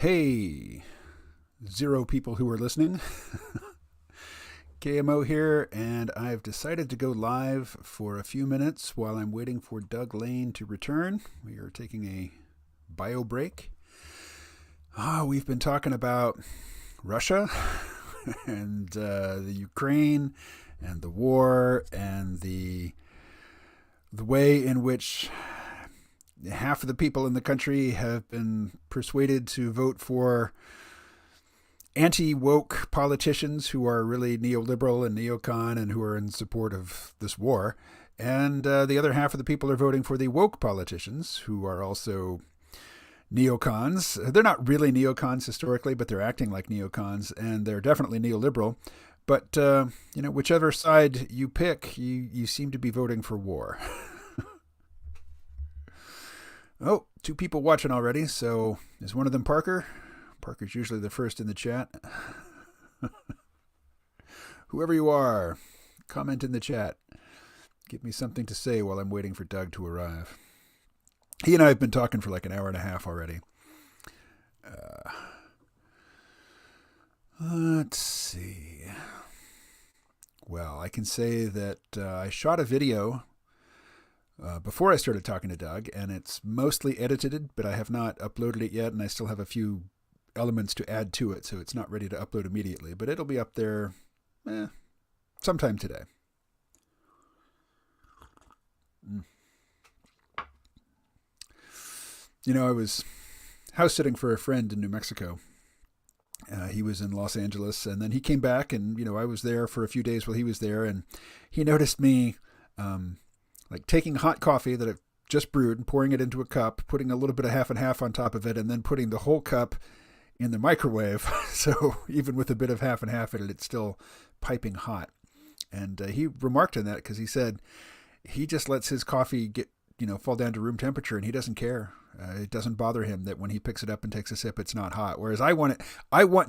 Hey, zero people who are listening. KMO here, and I've decided to go live for a few minutes while I'm waiting for Doug Lain to return. We are taking a bio break. We've been talking about Russia and the Ukraine and the war and the way in which half of the people in the country have been persuaded to vote for anti-woke politicians who are really neoliberal and neocon and who are in support of this war. And the other half of the people are voting for the woke politicians who are also neocons. They're not really neocons historically, but they're acting like neocons, and they're definitely neoliberal. But, whichever side you pick, you seem to be voting for war. Oh, two people watching already. So is one of them Parker? Parker's usually the first in the chat. Whoever you are, comment in the chat. Give me something to say while I'm waiting for Doug to arrive. He and I have been talking for like an hour and a half already. Let's see. Well, I can say that I shot a video before I started talking to Doug, and it's mostly edited, but I have not uploaded it yet, and I still have a few elements to add to it, so it's not ready to upload immediately, but it'll be up there sometime today. I was house sitting for a friend in New Mexico. He was in Los Angeles, and then he came back, and, I was there for a few days while he was there, and he noticed me like taking hot coffee that I've just brewed and pouring it into a cup, putting a little bit of half and half on top of it, and then putting the whole cup in the microwave. So even with a bit of half and half in it, it's still piping hot. And he remarked on that because he said he just lets his coffee get, fall down to room temperature, and he doesn't care. It doesn't bother him that when he picks it up and takes a sip, it's not hot. Whereas I want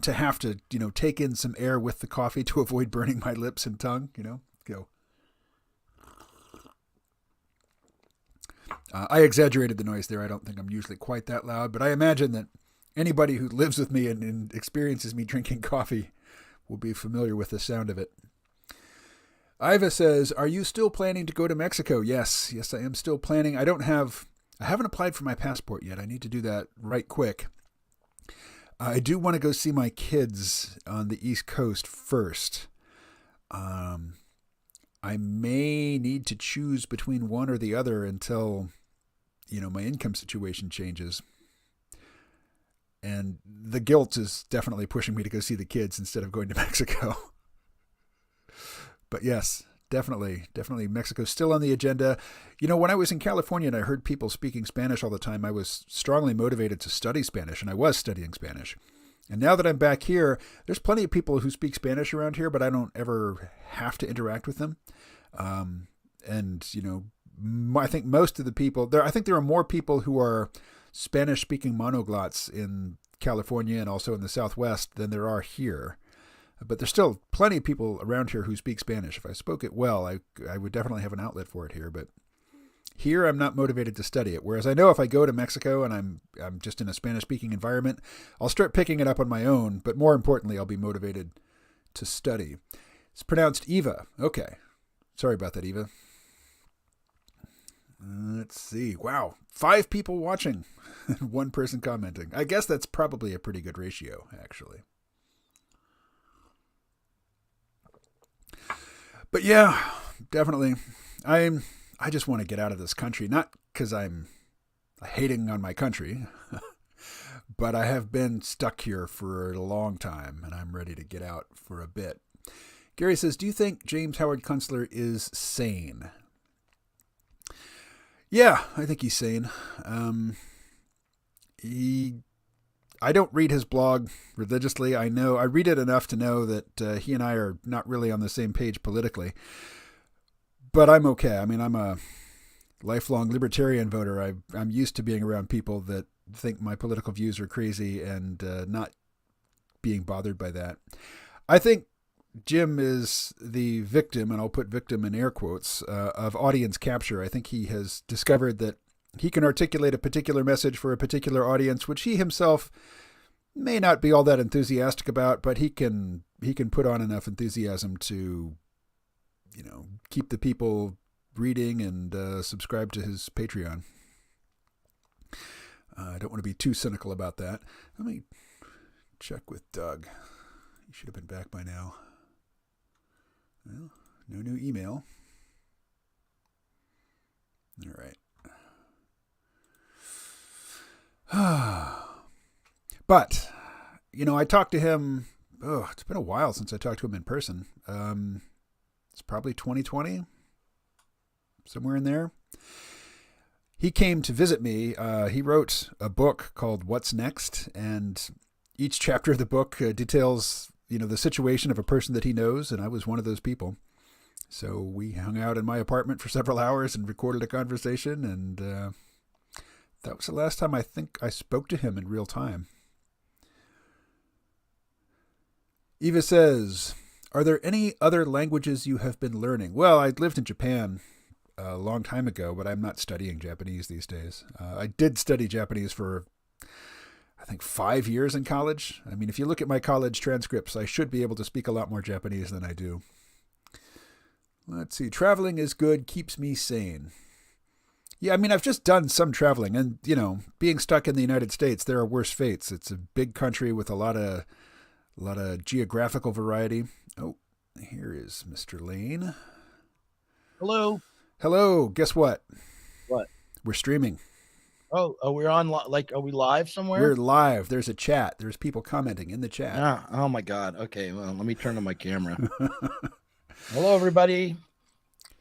to have to, take in some air with the coffee to avoid burning my lips and tongue, go. I exaggerated the noise there. I don't think I'm usually quite that loud, but I imagine that anybody who lives with me and experiences me drinking coffee will be familiar with the sound of it. Iva says, are you still planning to go to Mexico? Yes, I am still planning. I haven't applied for my passport yet. I need to do that right quick. I do want to go see my kids on the East Coast first. I may need to choose between one or the other until, my income situation changes. And the guilt is definitely pushing me to go see the kids instead of going to Mexico. But yes, definitely Mexico's still on the agenda. When I was in California and I heard people speaking Spanish all the time, I was strongly motivated to study Spanish, and I was studying Spanish. And now that I'm back here, there's plenty of people who speak Spanish around here, but I don't ever have to interact with them. I think most of the people there, I think there are more people who are Spanish speaking monoglots in California and also in the Southwest than there are here. But there's still plenty of people around here who speak Spanish. If I spoke it well, I would definitely have an outlet for it here. But here, I'm not motivated to study it. Whereas I know if I go to Mexico and I'm just in a Spanish-speaking environment, I'll start picking it up on my own. But more importantly, I'll be motivated to study. It's pronounced Eva. Okay. Sorry about that, Eva. Let's see. Wow. 5 people watching. 1 person commenting. I guess that's probably a pretty good ratio, actually. But yeah, definitely. I just want to get out of this country, not because I'm hating on my country, but I have been stuck here for a long time, and I'm ready to get out for a bit. Gary says, do you think James Howard Kunstler is sane? Yeah, I think he's sane. I don't read his blog religiously. I read it enough to know that he and I are not really on the same page politically. But I'm okay. I mean, I'm a lifelong libertarian voter. I'm used to being around people that think my political views are crazy and not being bothered by that. I think Jim is the victim, and I'll put victim in air quotes, of audience capture. I think he has discovered that he can articulate a particular message for a particular audience, which he himself may not be all that enthusiastic about, but he can put on enough enthusiasm to, keep the people reading and subscribe to his Patreon. I don't want to be too cynical about that. Let me check with Doug. He should have been back by now. Well, no new email. All right. But, I talked to him. Oh, it's been a while since I talked to him in person. It's probably 2020, somewhere in there. He came to visit me. He wrote a book called What's Next, and each chapter of the book details, the situation of a person that he knows, and I was one of those people. So we hung out in my apartment for several hours and recorded a conversation, and that was the last time I think I spoke to him in real time. Eva says, are there any other languages you have been learning? Well, I lived in Japan a long time ago, but I'm not studying Japanese these days. I did study Japanese for, I think, 5 years in college. I mean, if you look at my college transcripts, I should be able to speak a lot more Japanese than I do. Let's see. Traveling is good, keeps me sane. Yeah, I mean, I've just done some traveling, and, being stuck in the United States, there are worse fates. It's a big country with a lot of geographical variety. Oh, here is Mr. Lain. Hello. Hello. Guess what? What? We're streaming. Oh, we're on. Are we live somewhere? We're live. There's a chat. There's people commenting in the chat. Ah, oh my God. Okay. Well, let me turn on my camera. Hello, everybody.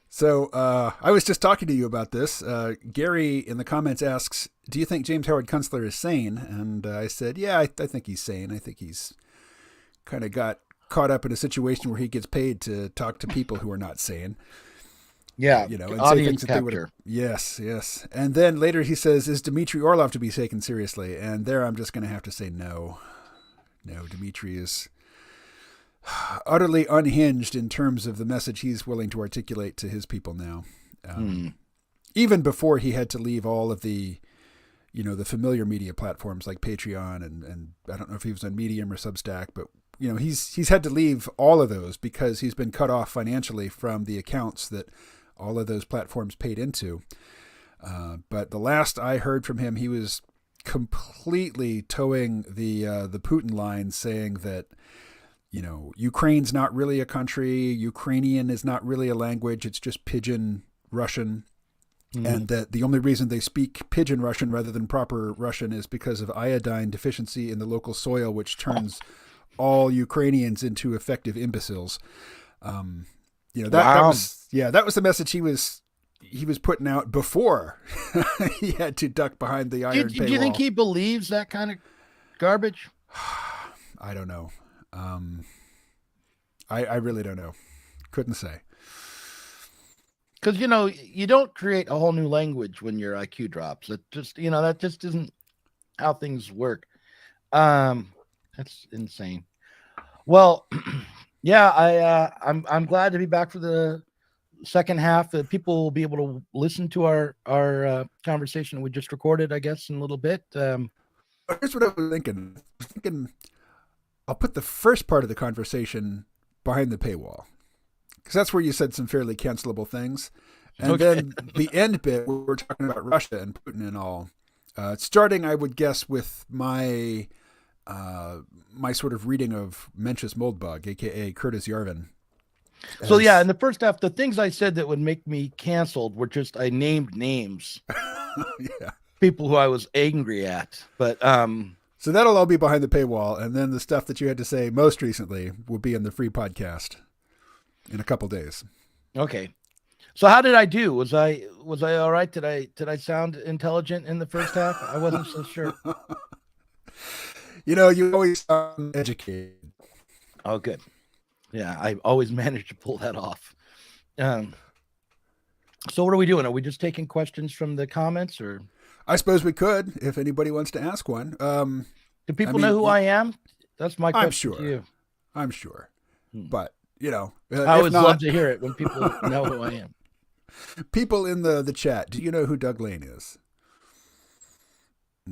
So I was just talking to you about this. Gary in the comments asks, do you think James Howard Kunstler is sane? And I said, yeah, I think he's sane. I think he's kind of got caught up in a situation where he gets paid to talk to people who are not sane. Yeah, and say things that they would. Yes. And then later he says, is Dmitry Orlov to be taken seriously? And there I'm just going to have to say no. No, Dmitry is utterly unhinged in terms of the message he's willing to articulate to his people now. Even before he had to leave all of the, the familiar media platforms like Patreon and I don't know if he was on Medium or Substack, but he's had to leave all of those because he's been cut off financially from the accounts that all of those platforms paid into. But the last I heard from him, he was completely towing the Putin line, saying that, Ukraine's not really a country. Ukrainian is not really a language. It's just pidgin Russian. And that the only reason they speak pidgin Russian rather than proper Russian is because of iodine deficiency in the local soil, which turns all Ukrainians into effective imbeciles. That was the message he was putting out before he had to duck behind the iron paywall. Do you think he believes that kind of garbage? I don't know. I really don't know. Couldn't say. Because, you don't create a whole new language when your IQ drops. It just, that just isn't how things work. That's insane. Well, yeah, I'm glad to be back for the second half. People will be able to listen to our conversation we just recorded, I guess, in a little bit. Here's what I was thinking. I'll put the first part of the conversation behind the paywall, because that's where you said some fairly cancelable things. And then the end bit, where we're talking about Russia and Putin and all, starting, I would guess, with my sort of reading of Mencius Moldbug, a.k.a. Curtis Yarvin. So, yeah, in the first half, the things I said that would make me canceled were just I named names. Yeah. People who I was angry at. But so that'll all be behind the paywall. And then the stuff that you had to say most recently will be in the free podcast in a couple days. Okay. So how did I do? Was I all right? Did I sound intelligent in the first half? I wasn't so sure. You always sound educated. Oh, good. Yeah, I always manage to pull that off. So what are we doing? Are we just taking questions from the comments, or? I suppose we could, if anybody wants to ask one. Do people know who I am? That's my question to you. I'm sure. But, I always love to hear it when people know who I am. People in the chat, do you know who Doug Lain is?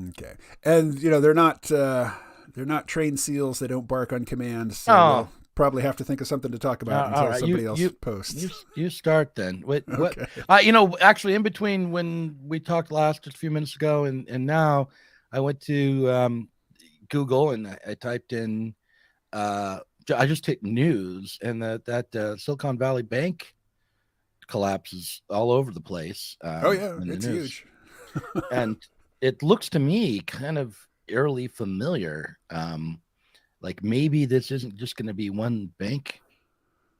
Okay. And, they're not They're not trained seals. They don't bark on command. So Oh, we'll probably have to think of something to talk about all until right. somebody else posts. You start then. What? Okay. Actually, in between when we talked last just a few minutes ago and now, I went to Google and I typed in. I just hit news, and that Silicon Valley Bank collapses all over the place. Oh yeah, In the it's news. huge. And it looks to me kind of eerily familiar. Like maybe this isn't just going to be one bank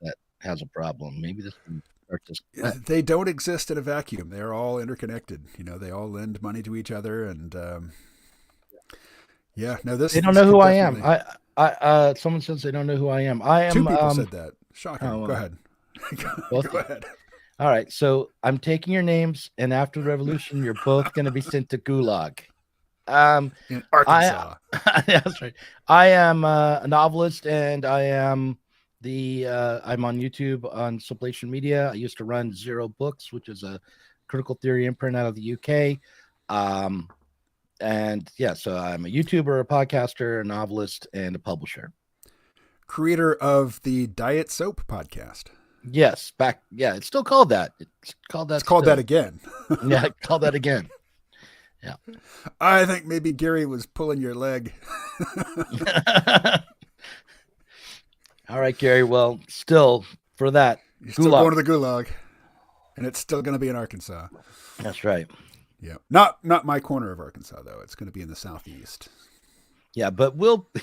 that has a problem. Maybe this can start to spread. They don't exist in a vacuum. They're all interconnected. They all lend money to each other, and yeah, no, They don't this know who could I am. definitely. Someone says they don't know who I am. I Two am. people said that. Shocking. Oh, Go ahead. both. Go ahead. All right. So I'm taking your names, and after the revolution, you're both going to be sent to Gulag. In Arkansas. That's right. I am a novelist, and I am I'm on YouTube on Cancellation Media. I used to run Zero Books, which is a critical theory imprint out of the UK. And yeah, so I'm a YouTuber, a podcaster, a novelist, and a publisher. Creator of the Diet Soap podcast. Yes, it's still called that. It's called that. It's called that again. Yeah, called that again. Yeah. I think maybe Gary was pulling your leg. All right, Gary. Well, still for that. You're still going to the Gulag. And it's still going to be in Arkansas. That's right. Yeah. Not my corner of Arkansas, though. It's going to be in the southeast. Yeah, but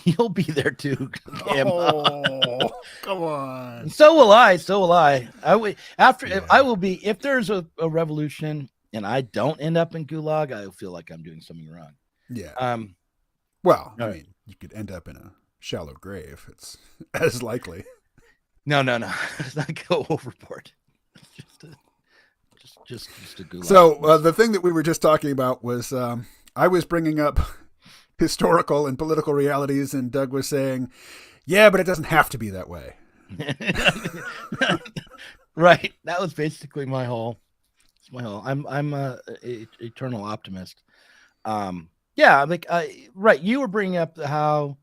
you'll be there too. Oh, come on. So will I. I will be, if there's a revolution and I don't end up in Gulag, I will feel like I'm doing something wrong. Yeah. Well, I mean, you could end up in a shallow grave. It's as likely. No. Let's not go overboard. Just a Gulag. So the thing that we were just talking about was I was bringing up historical and political realities, and Doug was saying, "Yeah, but it doesn't have to be that way." Right. That was basically my whole. I'm a eternal optimist. Yeah, like right. You were bringing up how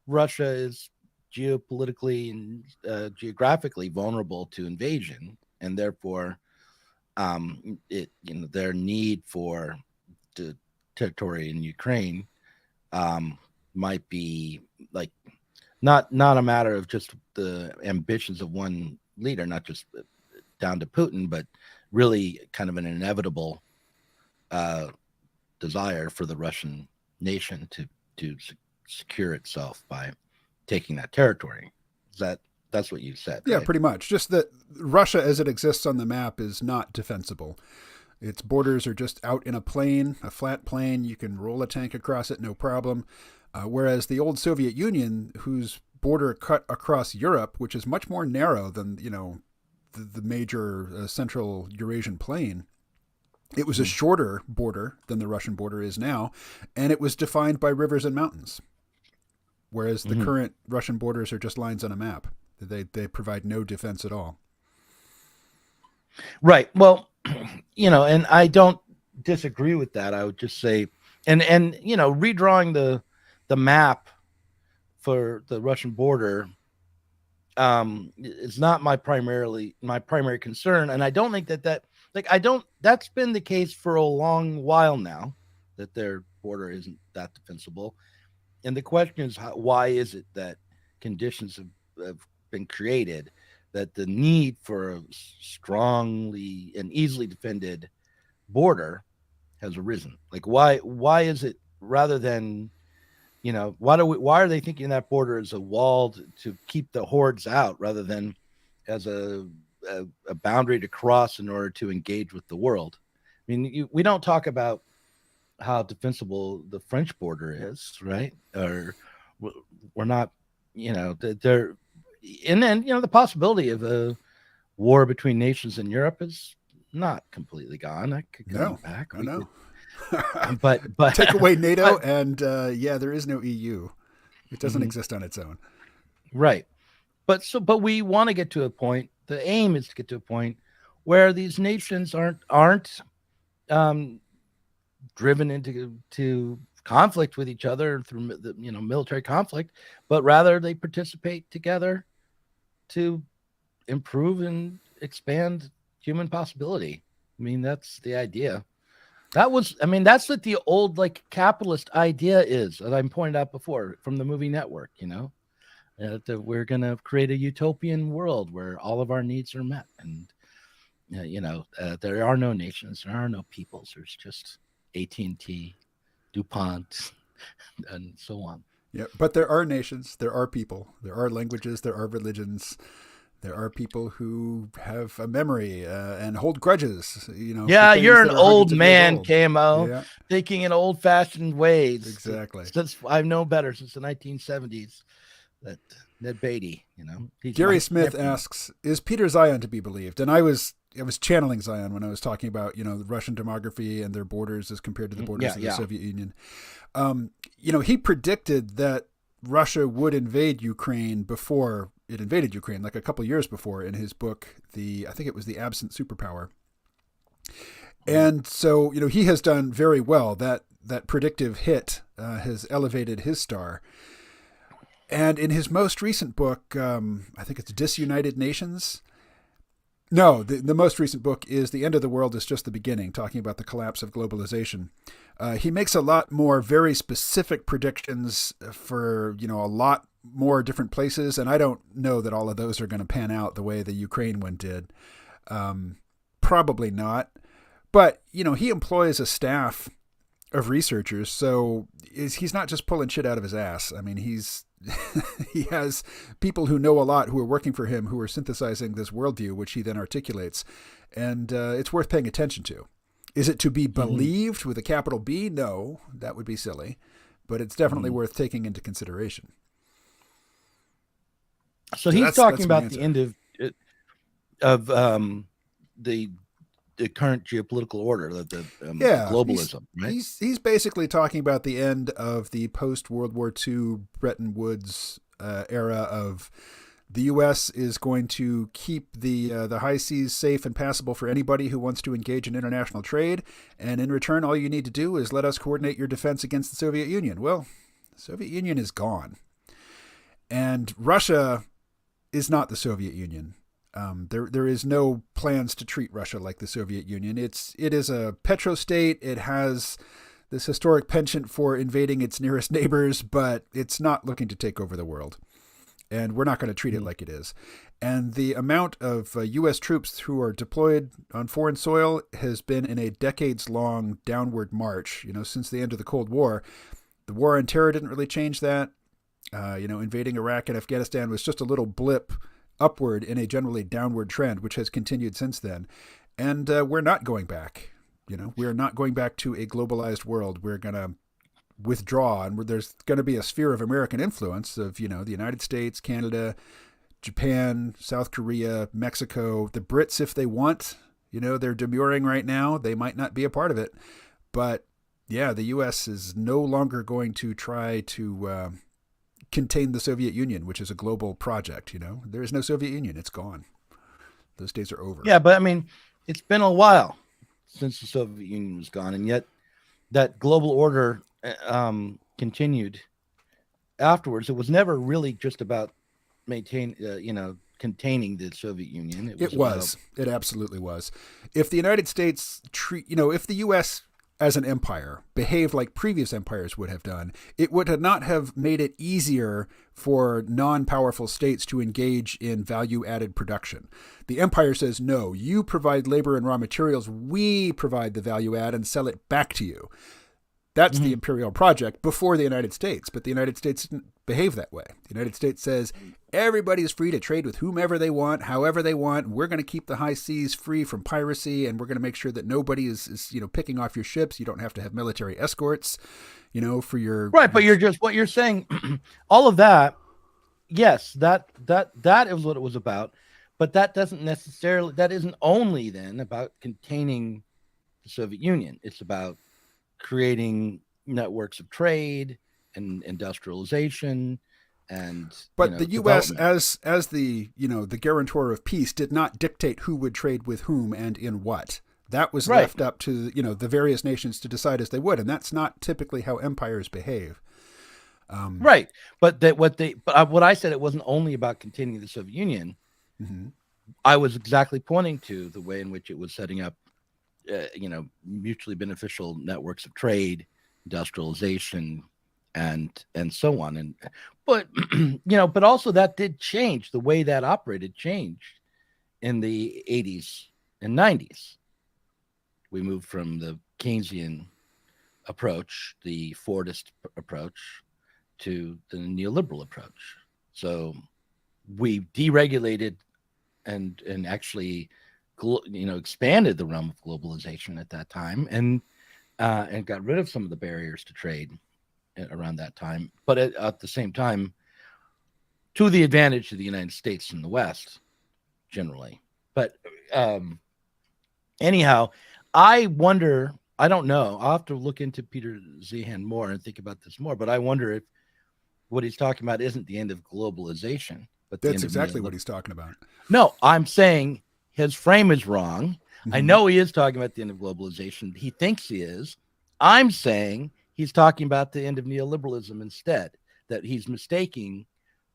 Russia is geopolitically and geographically vulnerable to invasion, and therefore, their need for the territory in Ukraine might be like not a matter of just the ambitions of one leader, not just down to Putin, but really kind of an inevitable desire for the Russian nation to secure itself by taking that territory. That's what you said? Yeah, right? Pretty much. Just that Russia as it exists on the map is not defensible. Its borders are just out in a plain, a flat plain. You can roll a tank across it, no problem. Whereas the old Soviet Union, whose border cut across Europe, which is much more narrow than, the major Central Eurasian plain, it was a shorter border than the Russian border is now, and it was defined by rivers and mountains. Whereas the current Russian borders are just lines on a map. They provide no defense at all. Right. Well, and I don't disagree with that. I would just say, and redrawing the map for the Russian border is not my primary concern, and I don't think that's been the case for a long while now, that their border isn't that defensible. And the question is, why is it that conditions have been created that the need for a strongly and easily defended border has arisen? Like, why is it, rather than, why are they thinking that border is a wall to keep the hordes out rather than as a boundary to cross in order to engage with the world? I mean, we don't talk about how defensible the French border is, right? Or we're not, they're, and then, the possibility of a war between nations in Europe is not completely gone. That could come back. No. But take away NATO, and there is no EU. It doesn't exist on its own. Right. But we want to get to a point. The aim is to get to a point where these nations aren't driven into conflict with each other through the, military conflict, but rather they participate together to improve and expand human possibility. I mean, that's the idea. That's what the old like capitalist idea is, that I pointed out before from the movie Network, that we're going to create a utopian world where all of our needs are met. And, there are no nations, there are no peoples. There's just AT&T, DuPont, and so on. Yeah, but there are nations, there are people, there are languages, there are religions. There are people who have a memory and hold grudges. Yeah, you're an old man, old. KMO, yeah. thinking in old-fashioned ways. Exactly. Since I've known better since the 1970s. That Ned Beatty, Gary Smith asks, "Is Peter Zion to be believed?" And I was channeling Zion when I was talking about the Russian demography and their borders as compared to the borders of the Soviet Union. He predicted that Russia would invade Ukraine before it invaded Ukraine, like a couple years before, in his book, I think it was The Absent Superpower. And so, he has done very well. That predictive hit has elevated his star. And in his most recent book, I think it's Disunited Nations. No, the most recent book is The End of the World is Just the Beginning, talking about the collapse of globalization. He makes a lot more very specific predictions for, a lot more different places. And I don't know that all of those are going to pan out the way the Ukraine one did. Probably not. But, he employs a staff of researchers. So he's not just pulling shit out of his ass. I mean, he has people who know a lot who are working for him, who are synthesizing this worldview, which he then articulates. And it's worth paying attention to. Is it to be believed with a capital B? No, that would be silly. But it's definitely worth taking into consideration. So he's talking about the end of the current geopolitical order, the globalism, right? He's basically talking about the end of the post-World War II Bretton Woods era of the U.S. is going to keep the high seas safe and passable for anybody who wants to engage in international trade. And in return, all you need to do is let us coordinate your defense against the Soviet Union. Well, the Soviet Union is gone. And Russia is not the Soviet Union. There is no plans to treat Russia like the Soviet Union. It is a petrostate. It has this historic penchant for invading its nearest neighbors, but it's not looking to take over the world. And we're not going to treat it like it is. And the amount of U.S. troops who are deployed on foreign soil has been in a decades-long downward march. Since the end of the Cold War, the war on terror didn't really change that. Invading Iraq and Afghanistan was just a little blip upward in a generally downward trend, which has continued since then. And we're not going back. We're not going back to a globalized world. We're going to withdraw, and there's going to be a sphere of American influence of, the United States, Canada, Japan, South Korea, Mexico, the Brits, if they want. They're demurring right now. They might not be a part of it. But, yeah, the U.S. is no longer going to try to contain the Soviet Union, which is a global project. There is no Soviet Union. It's gone. Those days are over. Yeah, but it's been a while since the Soviet Union was gone, and yet that global order continued afterwards. It was never really just about containing the Soviet Union. It absolutely was. If the United States if the U.S. as an empire behaved like previous empires would have done, it would not have made it easier for non-powerful states to engage in value-added production. The empire says, no, you provide labor and raw materials, we provide the value add and sell it back to you. That's the imperial project before the United States, but the United States didn't behave that way. The United States says everybody is free to trade with whomever they want, however they want. We're going to keep the high seas free from piracy, and we're going to make sure that nobody is picking off your ships. You don't have to have military escorts, for your right. But what you're saying, all of that. Yes, that is what it was about, but that isn't only then about containing the Soviet Union. It's about creating networks of trade and industrialization but the U.S. as the the guarantor of peace did not dictate who would trade with whom and in what. That was Right. left up to, the various nations to decide as they would, and that's not typically how empires behave. Right. But what I said, it wasn't only about containing the Soviet Union. Mm-hmm. I was exactly pointing to the way in which it was setting up, mutually beneficial networks of trade, industrialization, and so on. But but also that did change. The way that operated changed in the 80s and 90s. We moved from the Keynesian approach, the Fordist approach, to the neoliberal approach. So we deregulated and actually expanded the realm of globalization at that time, and got rid of some of the barriers to trade around that time, but at the same time to the advantage of the United States and the West generally. But anyhow, I wonder, I don't know, I'll have to look into Peter Zeihan more and think about this more, but I wonder if what he's talking about isn't the end of globalization, but the That's end of exactly what he's talking about. No, I'm saying his frame is wrong. Mm-hmm. I know he is talking about the end of globalization. He thinks he is. I'm saying he's talking about the end of neoliberalism instead, that he's mistaking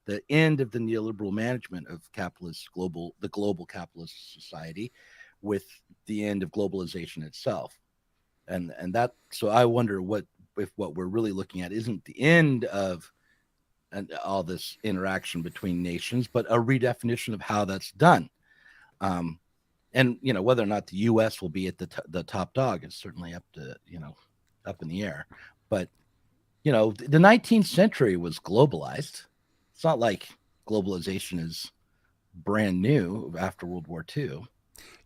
the end of the neoliberal management of the global capitalist society with the end of globalization itself. And that, so I wonder if what we're really looking at isn't the end of all this interaction between nations, but a redefinition of how that's done. And whether or not the U.S. will be at the top dog is certainly up in the air. But the 19th century was globalized. It's not like globalization is brand new after World War II.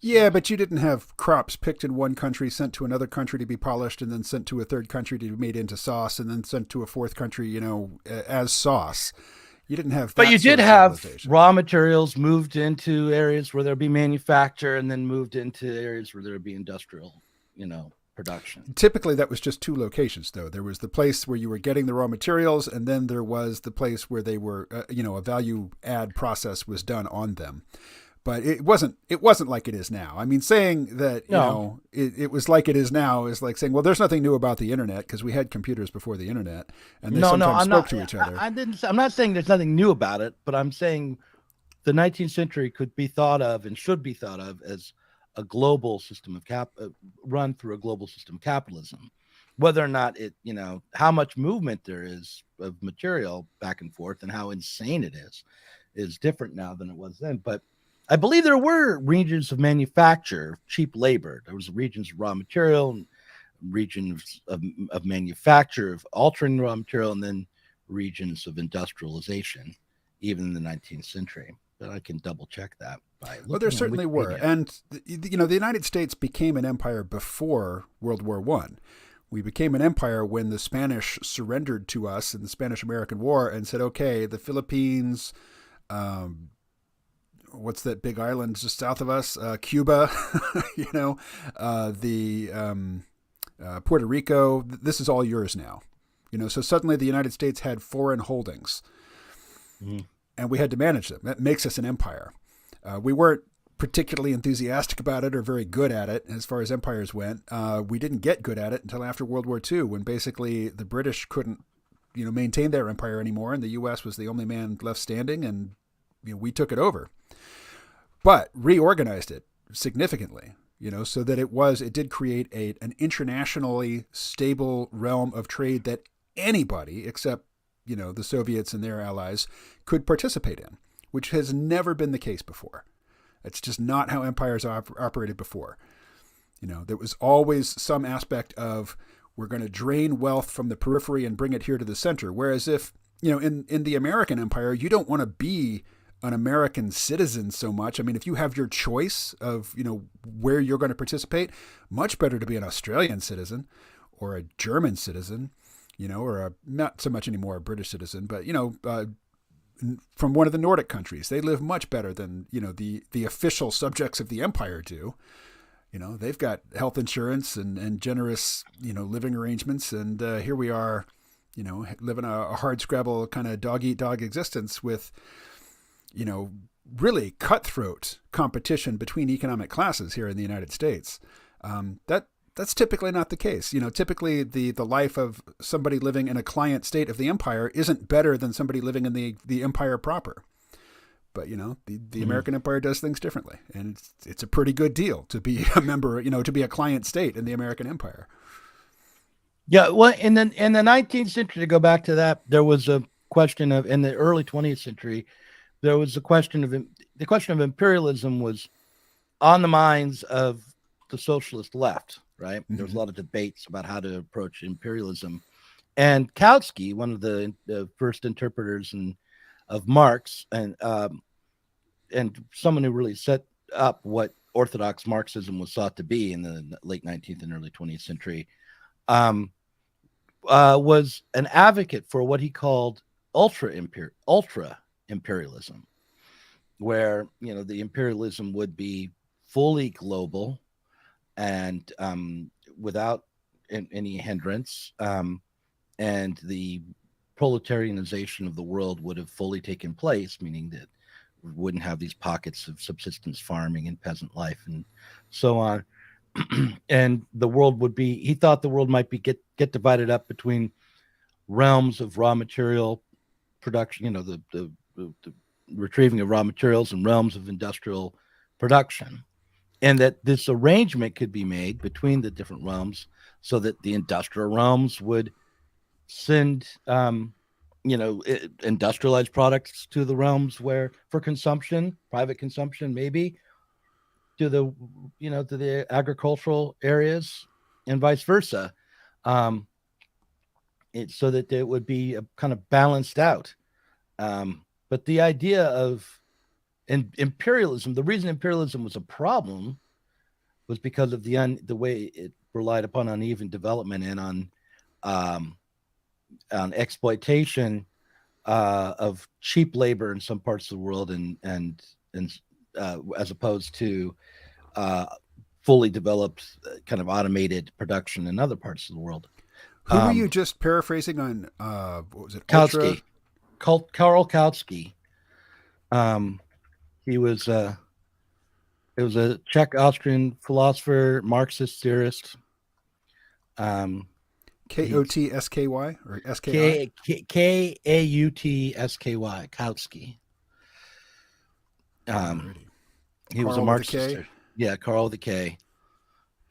Yeah, but you didn't have crops picked in one country, sent to another country to be polished, and then sent to a third country to be made into sauce, and then sent to a fourth country, as sauce. You didn't have that. But you did have raw materials moved into areas where there'd be manufacture, and then moved into areas where there'd be industrial, production. Typically, that was just two locations, though. There was the place where you were getting the raw materials, and then there was the place where they were, a value add process was done on them. But it wasn't like it is now. I mean, saying that, it was like it is now is like saying, well, there's nothing new about the internet because we had computers before the internet and they sometimes spoke to each other. I'm not saying there's nothing new about it, but I'm saying the 19th century could be thought of and should be thought of as a global system of run through a global system of capitalism. Whether or not it, how much movement there is of material back and forth and how insane it is different now than it was then. But I believe there were regions of manufacture, cheap labor. There was regions of raw material, and regions of manufacture, of altering raw material, and then regions of industrialization, even in the 19th century. But I can double check that. Well, there certainly were. And, the United States became an empire before World War I. We became an empire when the Spanish surrendered to us in the Spanish-American War and said, okay, the Philippines, what's that big island just south of us? Cuba, Puerto Rico. This is all yours now. So suddenly the United States had foreign holdings, and we had to manage them. That makes us an empire. We weren't particularly enthusiastic about it or very good at it as far as empires went. We didn't get good at it until after World War II, when basically the British couldn't, maintain their empire anymore, and the U.S. was the only man left standing, and we took it over. But reorganized it significantly, so that it did create an internationally stable realm of trade that anybody except, the Soviets and their allies could participate in, which has never been the case before. It's just not how empires operated before. There was always some aspect of we're going to drain wealth from the periphery and bring it here to the center. Whereas if, in the American empire, you don't want to be an American citizen so much. I mean, if you have your choice of, where you're going to participate, much better to be an Australian citizen or a German citizen, or not so much anymore a British citizen, but, from one of the Nordic countries. They live much better than, the official subjects of the empire do. They've got health insurance and generous, living arrangements. And here we are, living a hard scrabble kind of dog-eat-dog existence with, really cutthroat competition between economic classes here in the United States. That's typically not the case. Typically the life of somebody living in a client state of the empire isn't better than somebody living in the empire proper. But the American empire does things differently, and it's a pretty good deal to be a member, to be a client state in the American empire. Yeah, well, in the 19th century, to go back to that, there was a question of, in the early 20th century, there was the question of imperialism was on the minds of the socialist left, right? There was a lot of debates about how to approach imperialism. And Kautsky, one of the first interpreters of Marx, and someone who really set up what orthodox Marxism was thought to be in the late 19th and early 20th century, was an advocate for what he called ultra imperialism, where the imperialism would be fully global and without any hindrance, and the proletarianization of the world would have fully taken place, meaning that we wouldn't have these pockets of subsistence farming and peasant life and so on. And the world would be, he thought the world might be get divided up between realms of raw material production, the retrieving of raw materials, and realms of industrial production, and that this arrangement could be made between the different realms so that the industrial realms would send industrialized products to the realms where for consumption, private consumption, maybe to the agricultural areas, and vice versa, so that it would be a kind of balanced out. But the idea of imperialism, the reason imperialism was a problem was because of the way it relied upon uneven development and on exploitation of cheap labor in some parts of the world, and as opposed to fully developed kind of automated production in other parts of the world. Who were you just paraphrasing on? What was it? Kautsky. Karl Kautsky. He was it was a Czech Austrian philosopher, Marxist theorist. Kautsky or Ski? Kautsky. Kautsky. He was a Marxist. Yeah, Carl with a K.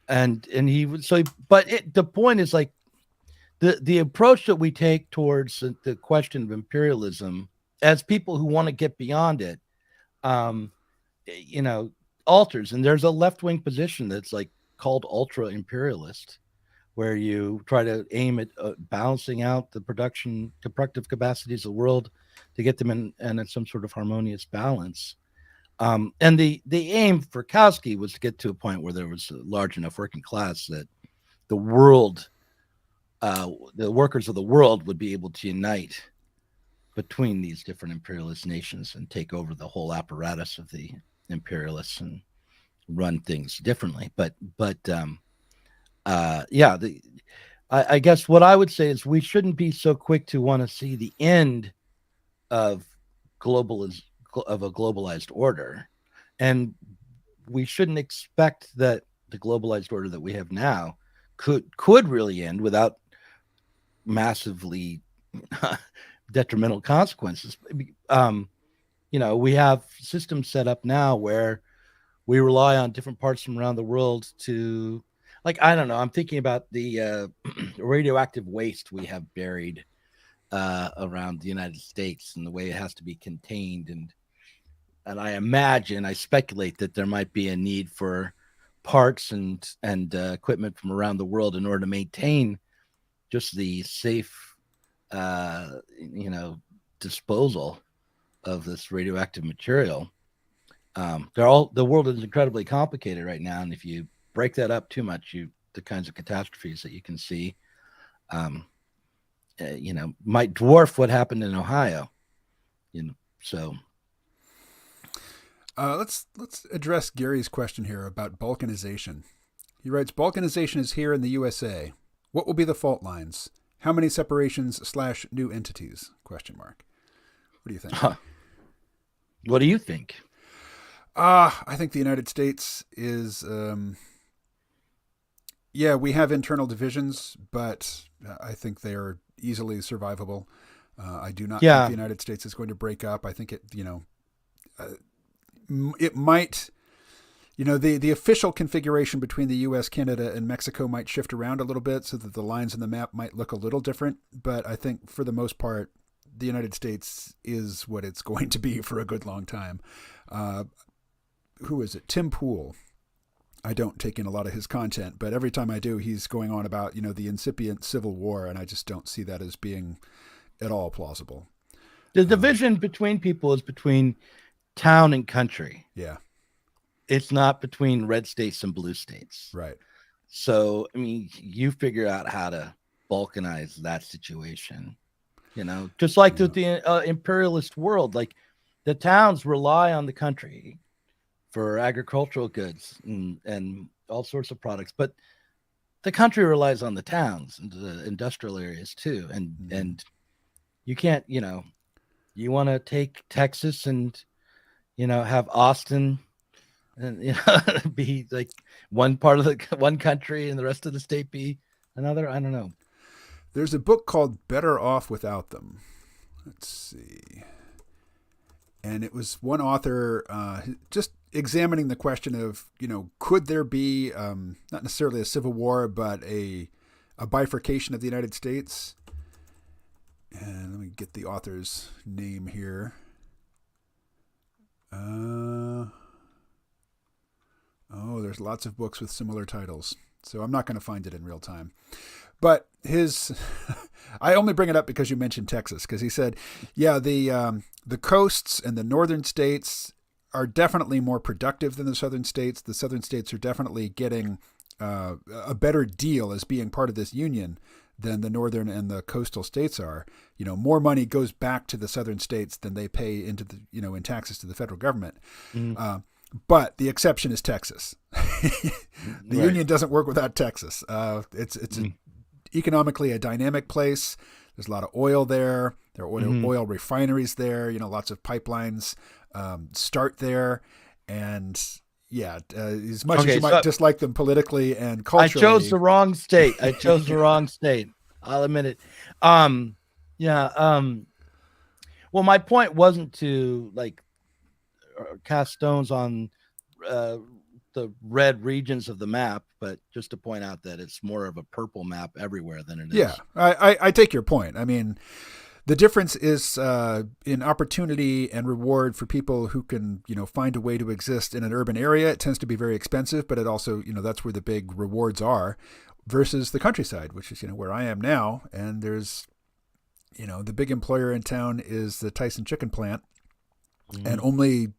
And he was the point is, like, the approach that we take towards the question of imperialism as people who want to get beyond it, alters. And there's a left-wing position that's like called ultra imperialist, where you try to aim at balancing out the productive capacities of the world to get them in some sort of harmonious balance. And the aim for Kautsky was to get to a point where there was a large enough working class that the world, the workers of the world, would be able to unite between these different imperialist nations and take over the whole apparatus of the imperialists and run things differently. I guess what I would say is we shouldn't be so quick to want to see the end of a globalized order, and we shouldn't expect that the globalized order that we have now could really end without massively detrimental consequences. We have systems set up now where we rely on different parts from around the world to, like, I don't know, I'm thinking about the radioactive waste we have buried around the United States and the way it has to be contained. And I speculate that there might be a need for parts and equipment from around the world in order to maintain just the safe, disposal of this radioactive material. The world is incredibly complicated right now, and if you break that up too much, the kinds of catastrophes that you can see, might dwarf what happened in Ohio. So. Let's address Gary's question here about balkanization. He writes, "Balkanization is here in the USA. What will be the fault lines? How many separations / new entities? Question mark. What do you think?" What do you think? I think the United States is Yeah, we have internal divisions, but I think they are easily survivable. I do not think the Yeah. United States is going to break up. I think uh, it might, the official configuration between the U.S., Canada, and Mexico might shift around a little bit so that the lines on the map might look a little different. But I think for the most part, the United States is what it's going to be for a good long time. Uh, who is it? Tim Pool. I don't take in a lot of his content, but every time I do, he's going on about, the incipient civil war, and I just don't see that as being at all plausible. The division between people is between town and country. Yeah. It's not between red states and blue states. Right. So, I mean, you figure out how to balkanize that situation, just like the imperialist world, like the towns rely on the country for agricultural goods and all sorts of products, but the country relies on the towns and the industrial areas too. And you can't, you want to take Texas and, have Austin and, be like one part of one country and the rest of the state be another. I don't know. There's a book called Better Off Without Them. Let's see. And it was one author just examining the question of, could there be not necessarily a civil war, but a bifurcation of the United States? And let me get the author's name here. There's lots of books with similar titles, so I'm not going to find it in real time. But I only bring it up because you mentioned Texas, because he said, yeah, the coasts and the northern states are definitely more productive than the southern states. The southern states are definitely getting a better deal as being part of this union than the northern and the coastal states are. More money goes back to the southern states than they pay into the, in taxes to the federal government. Mm-hmm. But the exception is Texas. The union doesn't work without Texas. It's economically a dynamic place. There's a lot of oil there. There are oil refineries there. Lots of pipelines start there. And as much as you might dislike them politically and culturally, I chose the wrong state. I'll admit it. Well, my point wasn't to cast stones on the red regions of the map, but just to point out that it's more of a purple map everywhere than it is. Yeah, I take your point. I mean, the difference is in opportunity and reward for people who can, find a way to exist in an urban area. It tends to be very expensive, but it also, that's where the big rewards are, versus the countryside, which is, where I am now. And there's, the big employer in town is the Tyson chicken plant, and only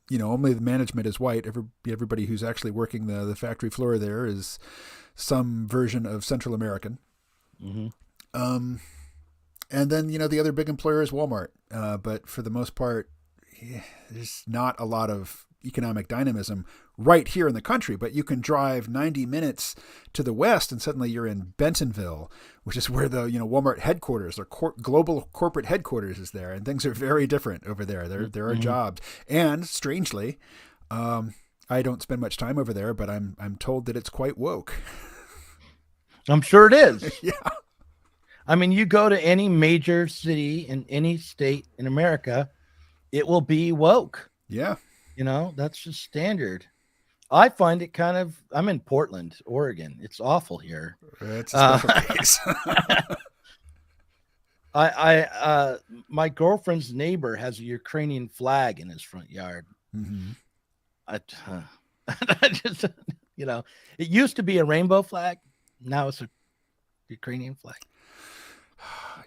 the management is white. Everybody who's actually working the factory floor there is some version of Central American. And then, the other big employer is Walmart. But for the most part, there's not a lot of economic dynamism right here in the country. But you can drive 90 minutes to the west and suddenly you're in Bentonville, which is where the, Walmart headquarters, their global corporate headquarters is there. And things are very different over there. There are jobs. And strangely, I don't spend much time over there, but I'm told that it's quite woke. I'm sure it is. Yeah. I mean, you go to any major city in any state in America, it will be woke. Yeah. That's just standard. I find it I'm in Portland, Oregon. It's awful here. It's a special case. My girlfriend's neighbor has a Ukrainian flag in his front yard. Mm-hmm. I just, it used to be a rainbow flag. Now it's a Ukrainian flag.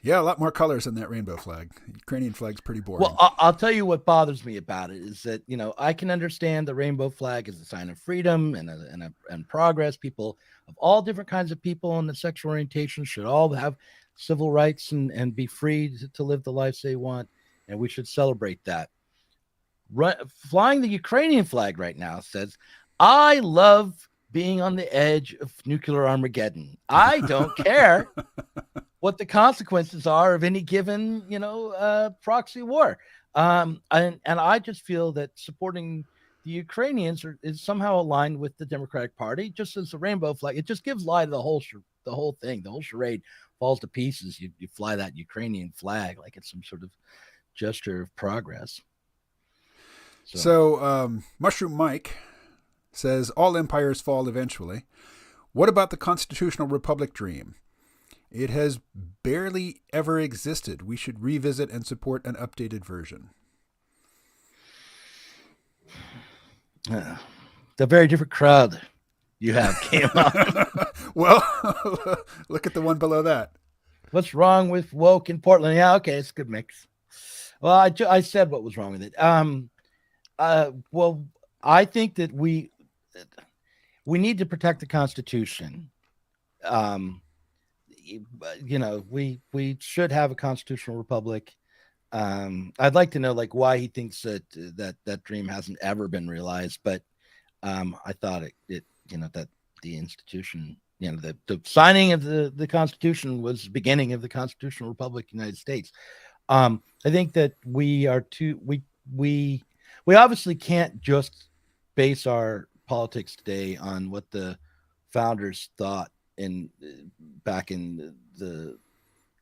Yeah, a lot more colors in that rainbow flag. The Ukrainian flag's pretty boring. Well, I'll tell you what bothers me about it is that, I can understand the rainbow flag is a sign of freedom and progress. People of all different kinds of people and the sexual orientation should all have civil rights and be free to live the lives they want. And we should celebrate that. Flying the Ukrainian flag right now says, I love being on the edge of nuclear Armageddon. I don't care what the consequences are of any given, proxy war. And I just feel that supporting the the Ukrainians is somehow aligned with the Democratic Party, just as the rainbow flag. It just gives lie to the whole thing. The whole charade falls to pieces. You fly that Ukrainian flag like it's some sort of gesture of progress. So Mushroom Mike says all empires fall eventually. What about the constitutional republic dream? It has barely ever existed. We should revisit and support an updated version. The very different crowd you have came on. Well, look at the one below that. What's wrong with woke in Portland? Yeah, okay, it's a good mix. Well, I said what was wrong with it. Well, I think that we need to protect the Constitution. We should have a constitutional republic. I'd like to know why he thinks that dream hasn't ever been realized, but I thought it that the institution, the signing of the Constitution was the beginning of the constitutional republic of the United States. I think that we obviously can't just base our politics today on what the founders thought back in the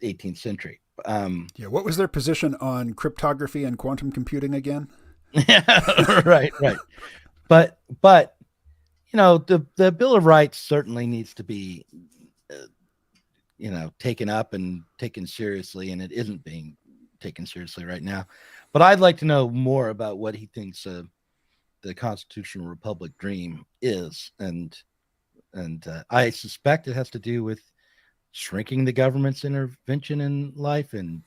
18th century. What was their position on cryptography and quantum computing again? Right. But the Bill of Rights certainly needs to be taken up and taken seriously, and it isn't being taken seriously right now. But I'd like to know more about what he thinks the constitutional republic dream is, and I suspect it has to do with shrinking the government's intervention in life and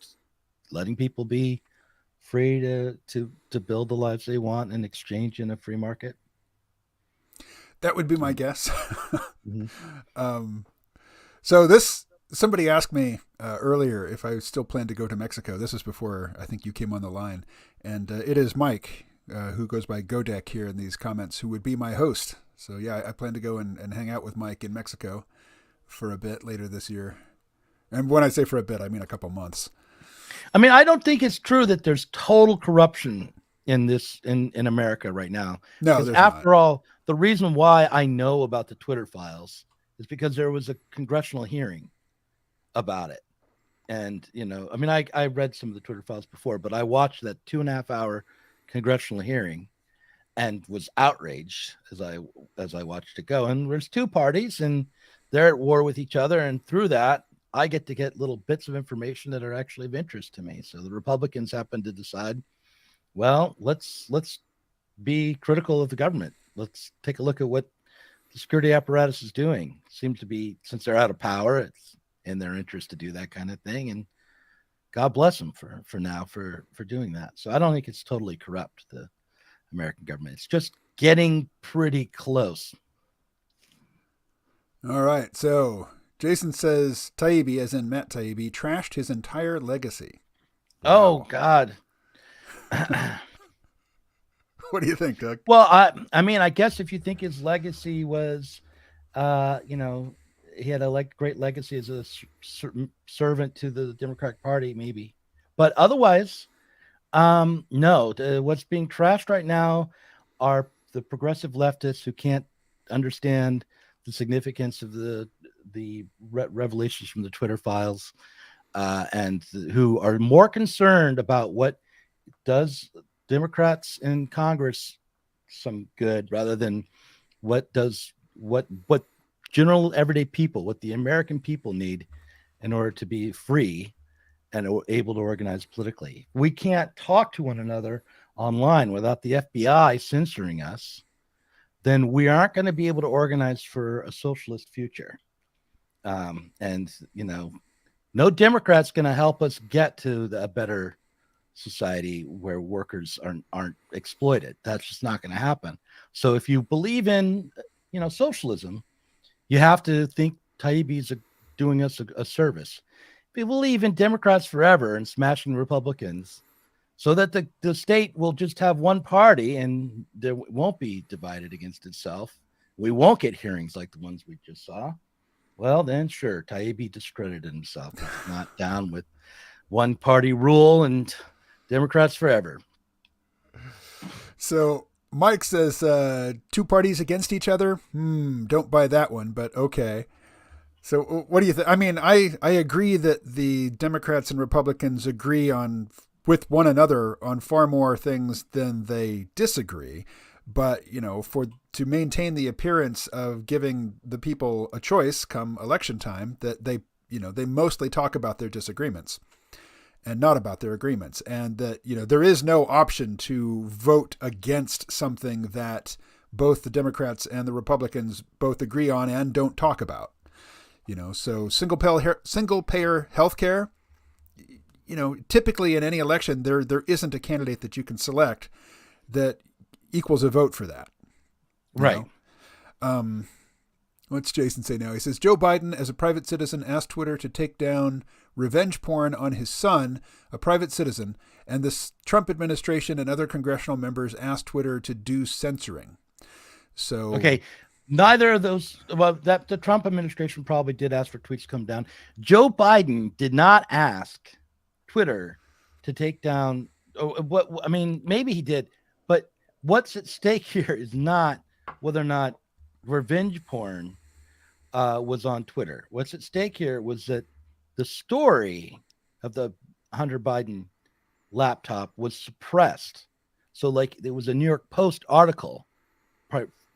letting people be free to build the lives they want in exchange in a free market. That would be my guess. Mm-hmm. So somebody asked me earlier if I still plan to go to Mexico. This is before I think you came on the line, and it is Mike, who goes by Godek here in these comments, who would be my host. So yeah, I plan to go and hang out with Mike in Mexico for a bit later this year. And when I say for a bit, I mean a couple months. I mean, I don't think it's true that there's total corruption in America right now. No, there's after not. all, the reason why I know about the Twitter files is because there was a congressional hearing about it. And, I mean, I read some of the Twitter files before, but I watched that 2.5 hour congressional hearing and was outraged as I watched it go. And there's two parties and they're at war with each other. And through that, I get little bits of information that are actually of interest to me. So the Republicans happen to decide, well, let's be critical of the government. Let's take a look at what the security apparatus is doing. Seems to be, since they're out of power, it's in their interest to do that kind of thing. And God bless them for now for doing that. So I don't think it's totally corrupt, the American government. It's just getting pretty close. All right. So Jason says Taibbi, as in Matt Taibbi, trashed his entire legacy. Wow. Oh, God. What do you think, Doug? Well, I mean, I guess if you think his legacy was, he had a great legacy as a servant to the Democratic Party, maybe. But otherwise, no. What's being trashed right now are the progressive leftists who can't understand the significance of the revelations from the Twitter files, and who are more concerned about what does Democrats in Congress some good rather than what general everyday people, what the American people need in order to be free and able to organize politically. We can't talk to one another online without the FBI censoring us. Then we aren't going to be able to organize for a socialist future. And no Democrat's going to help us get to a better society where workers aren't exploited. That's just not going to happen. So if you believe in, socialism, you have to think Taibbi's doing us a service. If you believe in Democrats forever and smashing Republicans so that the state will just have one party and there won't be divided against itself, we won't get hearings like the ones we just saw. Well, then sure, Taibbi discredited himself. He's not down with one party rule and Democrats forever. So Mike says two parties against each other. Don't buy that one, but okay. So what do you think? I mean, I agree that the Democrats and Republicans agree on with one another on far more things than they disagree. But, to maintain the appearance of giving the people a choice come election time, that they mostly talk about their disagreements and not about their agreements. And that, there is no option to vote against something that both the Democrats and the Republicans both agree on and don't talk about. So single payer health care, typically in any election, there isn't a candidate that you can select that equals a vote for that. Right. What's Jason say now? He says, Joe Biden, as a private citizen, asked Twitter to take down revenge porn on his son, a private citizen, and the Trump administration and other congressional members asked Twitter to do censoring. So, okay. Neither of those, that the Trump administration probably did ask for tweets to come down. Joe Biden did not ask Twitter to take down maybe he did, but what's at stake here is not whether or not revenge porn was on Twitter. What's at stake here was that the story of the Hunter Biden laptop was suppressed. So like there was a New York Post article,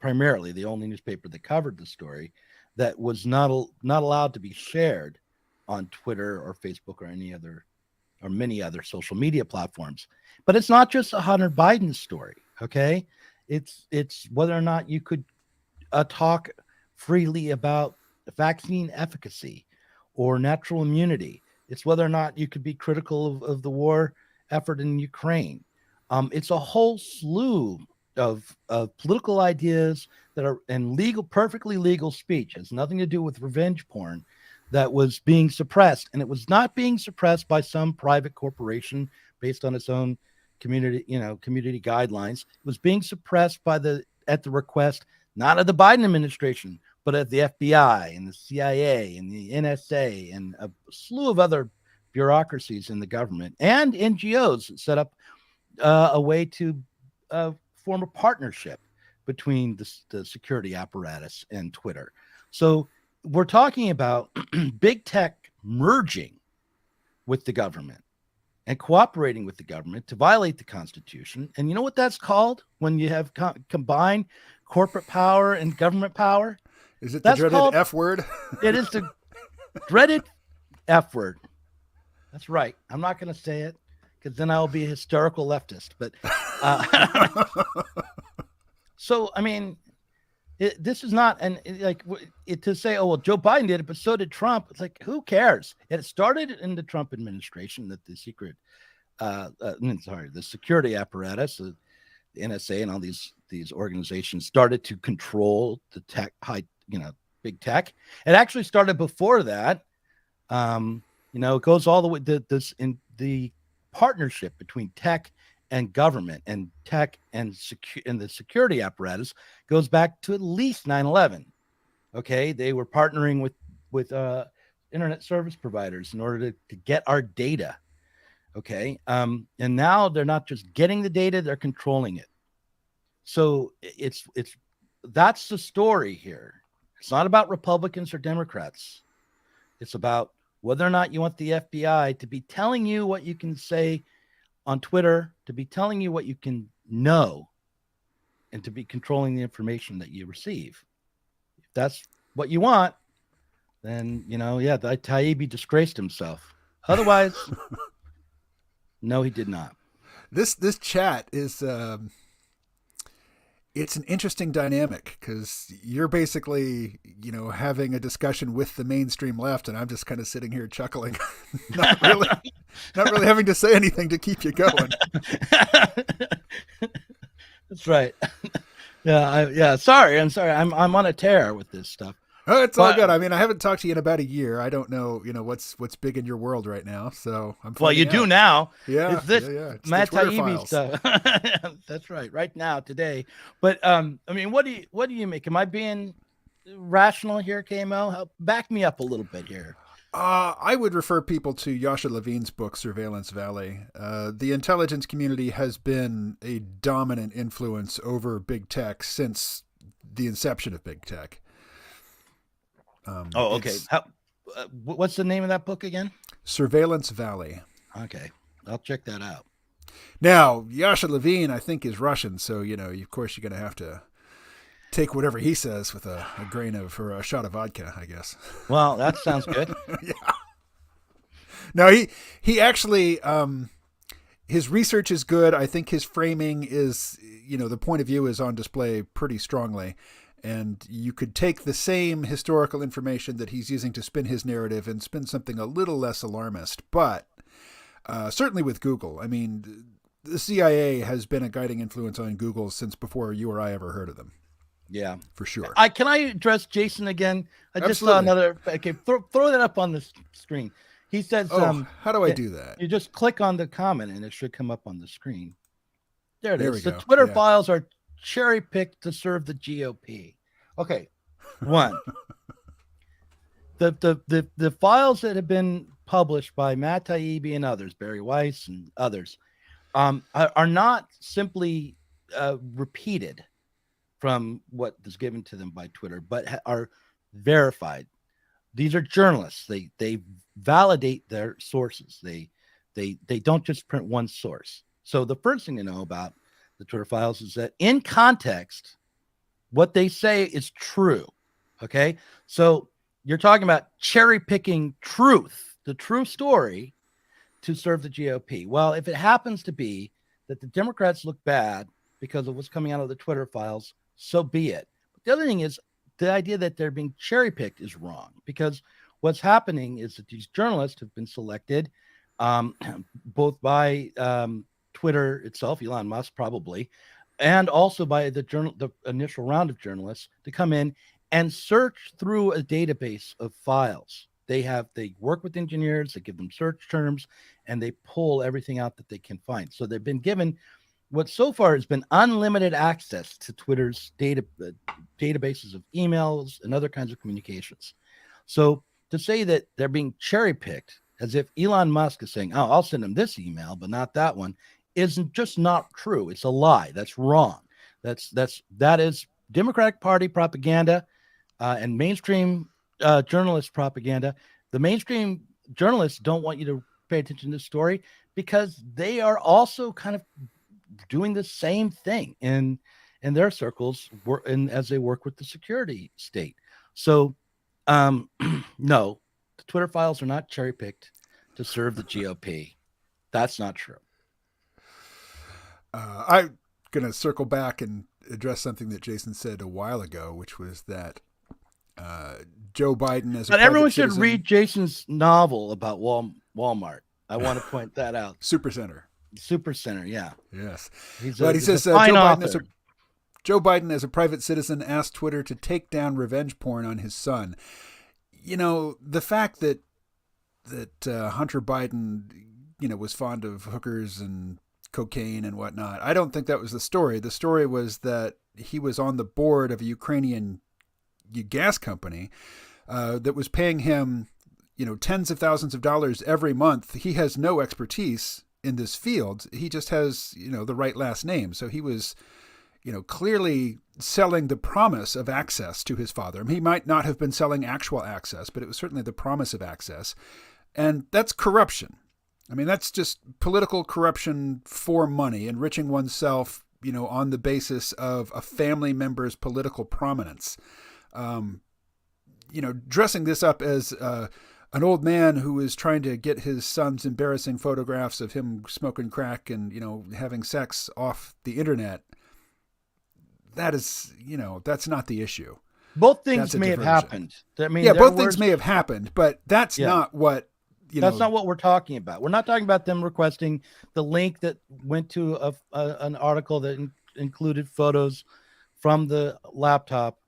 primarily the only newspaper that covered the story, that was not allowed to be shared on Twitter or Facebook or many other social media platforms. But it's not just a Hunter Biden story, okay? It's whether or not you could talk freely about vaccine efficacy or natural immunity. It's whether or not you could be critical of the war effort in Ukraine. It's a whole slew of political ideas that are in perfectly legal speech. It has nothing to do with revenge porn that was being suppressed. And it was not being suppressed by some private corporation based on its own community guidelines. It was being suppressed at the request, not of the Biden administration, but of the FBI and the CIA and the NSA and a slew of other bureaucracies in the government and NGOs that set up a way to form a partnership between the security apparatus and Twitter. So we're talking about big tech merging with the government and cooperating with the government to violate the Constitution. And you know what that's called when you have combined corporate power and government power? Is it the dreaded F word? It is the dreaded F word. That's right. I'm not going to say it because then I'll be a hysterical leftist. But so, I mean, this is not to say, oh, well, Joe Biden did it, but so did Trump. It's like, who cares? It started in the Trump administration that the the security apparatus, the NSA and all these organizations started to control the big tech. It actually started before that. It goes all the way to this in the partnership between tech and government, and tech and the security apparatus goes back to at least 9/11. Okay, they were partnering with internet service providers in order to get our data. Okay, and now they're not just getting the data; they're controlling it. So that's the story here. It's not about Republicans or Democrats. It's about whether or not you want the FBI to be telling you what you can say on Twitter, to be telling you what you can know, and to be controlling the information that you receive. If that's what you want, then, Taibbi disgraced himself. Otherwise, no, he did not. This chat is... it's an interesting dynamic because you're basically, having a discussion with the mainstream left, and I'm just kind of sitting here chuckling, not really having to say anything to keep you going. That's right. Yeah. Sorry. I'm sorry. I'm on a tear with this stuff. Oh, it's all good. I mean, I haven't talked to you in about a year. I don't know, what's big in your world right now. So I'm. Well, you do now. Yeah. It's this It's Matt Taibbi stuff. That's right. Right now, today. But I mean, what do you make? Am I being rational here, KMO? Back me up a little bit here. I would refer people to Yasha Levine's book, Surveillance Valley. The intelligence community has been a dominant influence over big tech since the inception of big tech. Oh, okay. What's the name of that book again? Surveillance Valley. Okay, I'll check that out. Now, Yasha Levine, I think, is Russian, so of course, you're going to have to take whatever he says with a grain of or a shot of vodka, I guess. Well, that sounds good. Yeah. No, he actually his research is good. I think his framing is, the point of view is on display pretty strongly. And you could take the same historical information that he's using to spin his narrative and spin something a little less alarmist. But certainly with Google, I mean, the CIA has been a guiding influence on Google since before you or I ever heard of them. Yeah, for sure. Can I address Jason again? I just Absolutely. saw another. Okay, throw that up on the screen. He says, how do I do that? You just click on the comment and it should come up on the screen. There it is. The go. Twitter files are cherry picked to serve the GOP. Okay, one. The files that have been published by Matt Taibbi and others, Barry Weiss and others, are not simply repeated from what is given to them by Twitter, but are verified. These are journalists. They validate their sources. They don't just print one source. So the first thing to know about the Twitter files is that in context, what they say is true. Okay. So you're talking about cherry picking truth, the true story, to serve the GOP. Well, if it happens to be that the Democrats look bad because of what's coming out of the Twitter files, so be it. But the other thing is the idea that they're being cherry picked is wrong, because what's happening is that these journalists have been selected both by Twitter itself, Elon Musk probably, and also by the initial round of journalists to come in and search through a database of files. They work with engineers, they give them search terms, and they pull everything out that they can find. So they've been given what so far has been unlimited access to Twitter's databases of emails and other kinds of communications. So to say that they're being cherry picked as if Elon Musk is saying, oh, I'll send him this email, but not that one, isn't just not true. It's a lie. That's wrong. That is Democratic Party propaganda and mainstream journalist propaganda. The mainstream journalists don't want you to pay attention to the story because they are also kind of doing the same thing in their circles as they work with the security state. So no, the Twitter files are not cherry picked to serve the GOP. That's not true. I'm going to circle back and address something that Jason said a while ago, which was that Joe Biden as a but everyone should citizen, read Jason's novel about Walmart. I want to point that out. Supercenter, yeah. Yes. He says Joe Biden as a private citizen asked Twitter to take down revenge porn on his son. The fact that Hunter Biden, was fond of hookers and cocaine and whatnot, I don't think that was the story. The story was that he was on the board of a Ukrainian gas company that was paying him, tens of thousands of dollars every month. He has no expertise in this field. He just has, the right last name. So he was, clearly selling the promise of access to his father. He might not have been selling actual access, but it was certainly the promise of access. And that's corruption. I mean, that's just political corruption for money, enriching oneself, on the basis of a family member's political prominence. Dressing this up as an old man who is trying to get his son's embarrassing photographs of him smoking crack and, having sex off the internet. That is, that's not the issue. Both things may have happened. I mean, both things may have happened, but that's not what, that's not what we're talking about. We're not talking about them requesting the link that went to an article that included photos from the laptop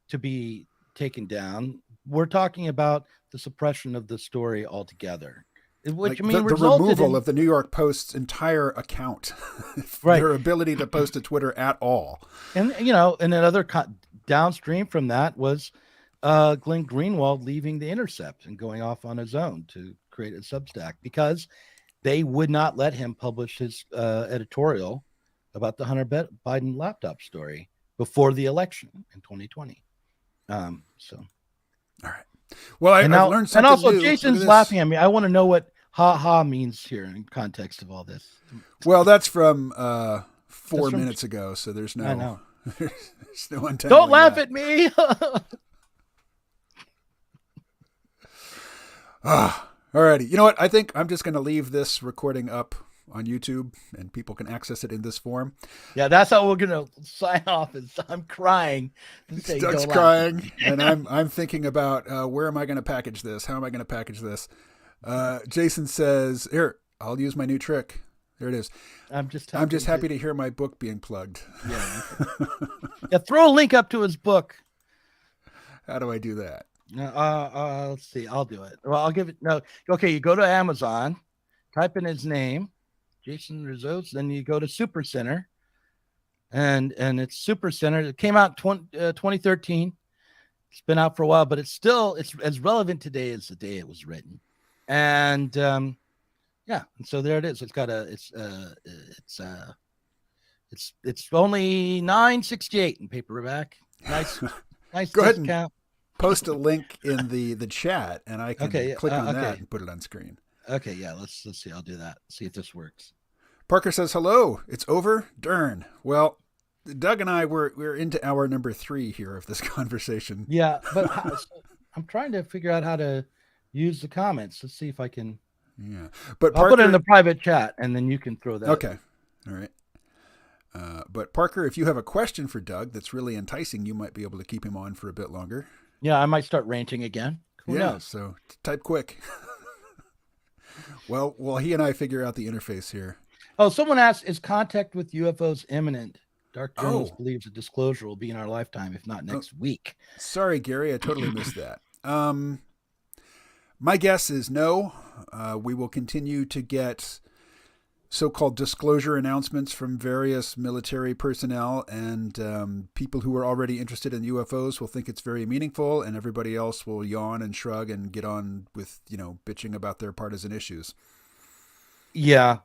to be taken down. We're talking about the suppression of the story altogether. Which the removal of the New York Post's entire account, right? Their ability to post to Twitter at all. And, and another downstream from that was Glenn Greenwald leaving The Intercept and going off on his own to create a Substack because they would not let him publish his editorial about the Hunter Biden laptop story before the election in 2020. So, all right. Well, I've learned something and also new. Jason's laughing at me. I want to know what "ha ha" means here in context of all this. Well, that's from 4 minutes ago, so there's no. I know. There's no untangling. Don't laugh at me. All righty. You know what? I think I'm just going to leave this recording up on YouTube, and people can access it in this form. Yeah, that's how we're going to sign off. Is I'm crying. Doug's crying, and I'm thinking about where am I going to package this? How am I going to package this? Jason says, "Here, I'll use my new trick. There it is. I'm just happy to hear my book being plugged." Yeah. Yeah. Throw a link up to his book. How do I do that? Let's see. I'll do it. Well, I'll give it. No. Okay. You go to Amazon, type in his name, Jason Rizos. Then you go to Super Center, and it's Super Center. It came out 2013. It's been out for a while, but it's as relevant today as the day it was written. And yeah, and so there it is. It's got it's only $9.68 in paperback. Nice Go discount. Ahead and post a link in the chat, and I can click on that and put it on screen. Okay, yeah, let's see. I'll do that. See if this works. Parker says, "Hello, it's over. Darn." Well, Doug and I we're into hour number 3 here of this conversation. Yeah, but I'm trying to figure out how to use the comments. Let's see if I can. Yeah, but I'll put it in the private chat, and then you can throw that. Okay, all right. But Parker, if you have a question for Doug that's really enticing, you might be able to keep him on for a bit longer. Yeah, I might start ranting again. Who knows? So type quick. Well, he and I figure out the interface here. Oh, someone asked, is contact with UFOs imminent? Dark Journals believes a disclosure will be in our lifetime, if not next week. Sorry, Gary, I totally missed that. My guess is no. We will continue to get so-called disclosure announcements from various military personnel, and people who are already interested in UFOs will think it's very meaningful, and everybody else will yawn and shrug and get on with, bitching about their partisan issues. Yeah.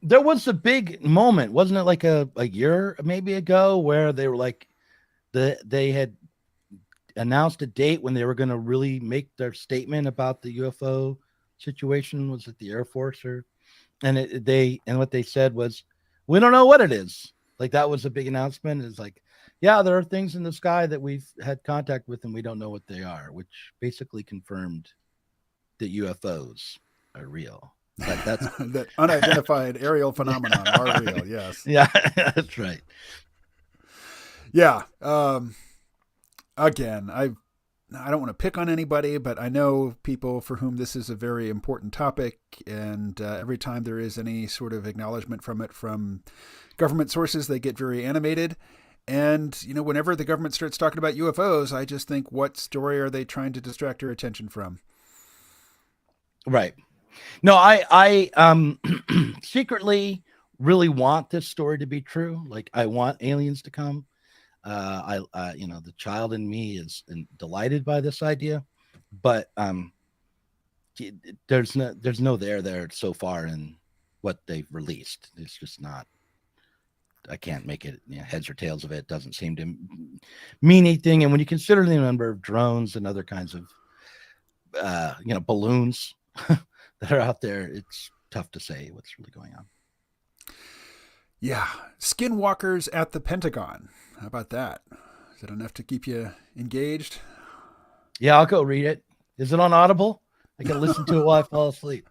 There was a big moment, wasn't it, like a year maybe ago, where they were like, they had announced a date when they were going to really make their statement about the UFO situation. Was it the Air Force and what they said was, we don't know what it is. Like, that was a big announcement. It's like, yeah, there are things in the sky that we've had contact with and we don't know what they are, which basically confirmed that UFOs are real. But that's that unidentified aerial phenomenon are real. Yes. Yeah, that's right. Yeah. Again, I don't want to pick on anybody, but I know people for whom this is a very important topic, and every time there is any sort of acknowledgement from government sources, they get very animated. And, whenever the government starts talking about UFOs, I just think, what story are they trying to distract your attention from? Right. No, I secretly really want this story to be true. Like, I want aliens to come. The child in me is delighted by this idea, but there's no there so far in what they've released. It's just not. I can't make it heads or tails of it. It doesn't seem to mean anything. And when you consider the number of drones and other kinds of balloons that are out there, it's tough to say what's really going on. Yeah. Skinwalkers at the Pentagon. How about that? Is that enough to keep you engaged? Yeah, I'll go read it. Is it on Audible? I can listen to it while I fall asleep.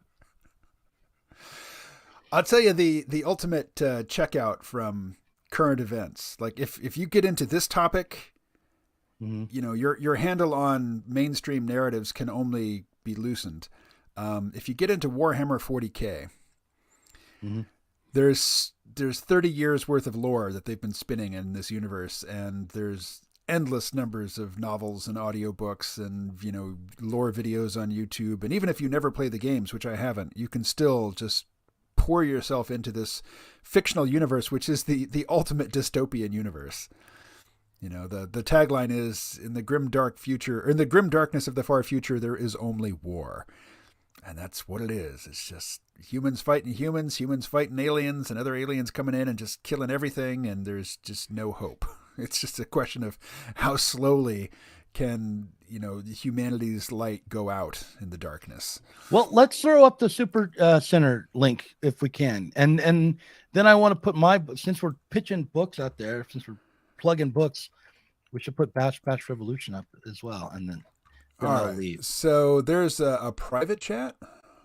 I'll tell you the ultimate checkout from current events. Like, if you get into this topic, your handle on mainstream narratives can only be loosened. If you get into Warhammer 40K, there's 30 years worth of lore that they've been spinning in this universe, and there's endless numbers of novels and audiobooks and lore videos on YouTube. And even if you never play the games, which I haven't, you can still just pour yourself into this fictional universe, which is the ultimate dystopian universe. The tagline is, in the grim dark future, or in the grim darkness of the far future, there is only war. And that's what it is. It's just humans fighting humans fighting aliens, and other aliens coming in and just killing everything, and there's just no hope. It's just a question of how slowly can, humanity's light go out in the darkness. Well, let's throw up the Super Center link if we can. And then I want to put since we're pitching books out there, since we're plugging books, we should put Bash Revolution up as well. And then all right. Leave. So there's a private chat.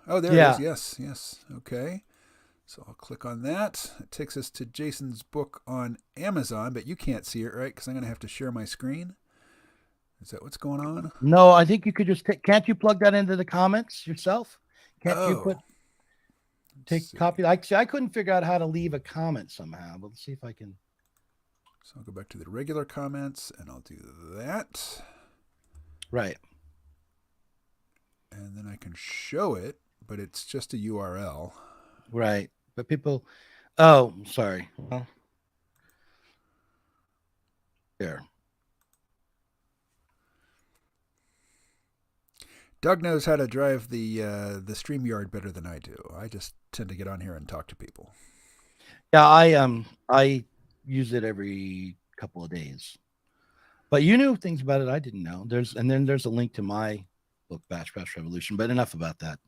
Oh, there it is. Yes. Okay. So I'll click on that. It takes us to Jason's book on Amazon, but you can't see it, right? Because I'm going to have to share my screen. Is that what's going on? No, I think you could just can't you plug that into the comments yourself? Can't you copy? I couldn't figure out how to leave a comment somehow, but let's see if I can. So I'll go back to the regular comments and I'll do that. Right. And then I can show it, but it's just a URL. Right. But people, oh, sorry. Well, there. Doug knows how to drive the StreamYard better than I do. I just tend to get on here and talk to people. Yeah, I use it every couple of days. But you knew things about it I didn't know. There's a link to my book, Bash Revolution. But enough about that.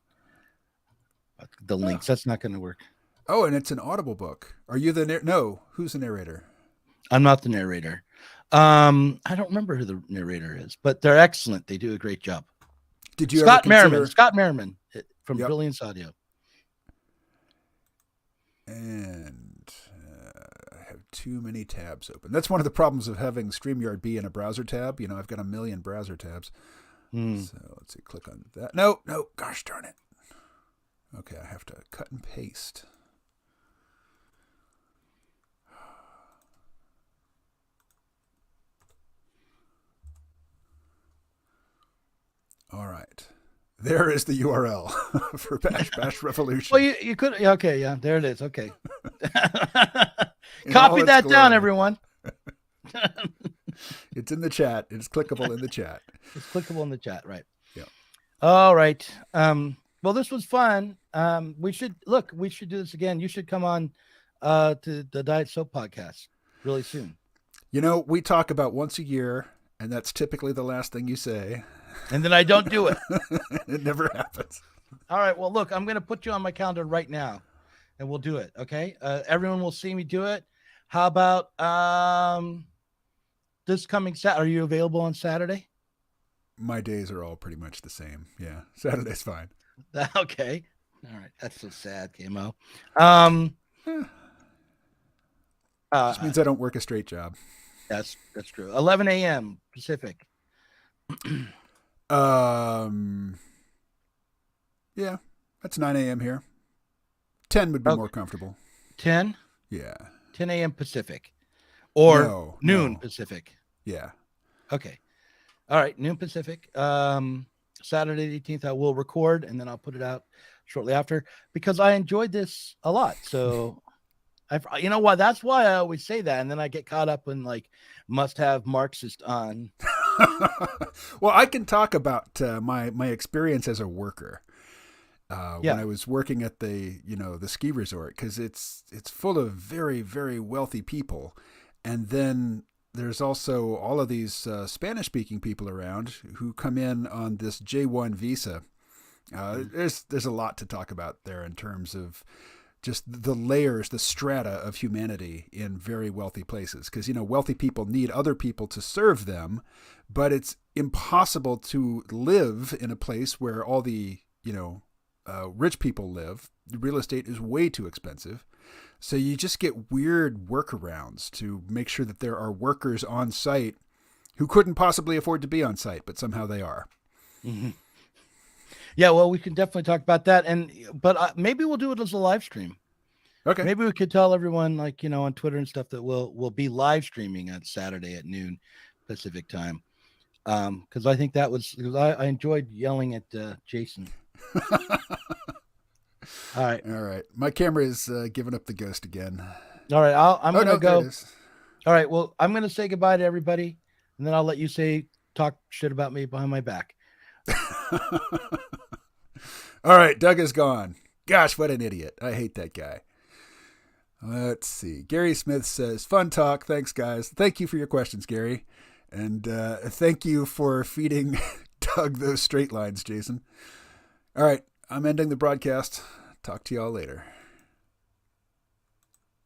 The links, that's not going to work. Oh, and it's an Audible book. Are you the no? Who's the narrator? I'm not the narrator. I don't remember who the narrator is, but they're excellent. They do a great job. Did you Scott Merriman from Brilliance Audio. And I have too many tabs open. That's one of the problems of having StreamYard be in a browser tab. I've got a million browser tabs. So let's see. Click on that. No. Gosh darn it. Okay, I have to cut and paste. All right. There is the URL for Bash Revolution. Well, you could. Okay, yeah, there it is. Okay. Copy that down, everyone. It's in the chat. It's clickable in the chat. It's clickable in the chat, right? Yeah. All right. Well, this was fun. We should do this again. You should come on to the Diet Soap podcast really soon. We talk about once a year, and that's typically the last thing you say. And then I don't do it. It never happens. All right. Well, look, I'm going to put you on my calendar right now, and we'll do it. Okay. Everyone will see me do it. How about this coming Saturday? Are you available on Saturday? My days are all pretty much the same. Yeah. Saturday's fine. Okay. All right. That's so sad, KMO. Just means I don't work a straight job. That's true. 11 a.m. Pacific. Yeah, that's 9 a.m. here. 10 would be more comfortable. 10? Yeah. 10 a.m. Pacific. Or noon Pacific. Yeah. Okay. All right. Noon Pacific. Saturday the 18th, I will record, and then I'll put it out shortly after because I enjoyed this a lot. So, you know why? That's why I always say that, and then I get caught up in must have Marxist on. Well, I can talk about my experience as a worker when I was working at the ski resort, because it's full of very, very wealthy people, and then there's also all of these Spanish-speaking people around who come in on this J1 visa. There's a lot to talk about there in terms of just the layers, the strata of humanity in very wealthy places. Because, wealthy people need other people to serve them, but it's impossible to live in a place where all the, rich people live. The real estate is way too expensive. So you just get weird workarounds to make sure that there are workers on site who couldn't possibly afford to be on site, but somehow they are. Mm-hmm. Yeah, well, we can definitely talk about that, but maybe we'll do it as a live stream. Okay. Maybe we could tell everyone, on Twitter and stuff, that we'll be live streaming on Saturday at noon Pacific time. Because I think I enjoyed yelling at Jason. All right. My camera is giving up the ghost again. All right, I'm gonna go. All right. Well, I'm going to say goodbye to everybody, and then I'll let you talk shit about me behind my back. All right. Doug is gone. Gosh, what an idiot. I hate that guy. Let's see. Gary Smith says, fun talk. Thanks, guys. Thank you for your questions, Gary. And thank you for feeding Doug those straight lines, Jason. All right. I'm ending the broadcast. Talk to y'all later.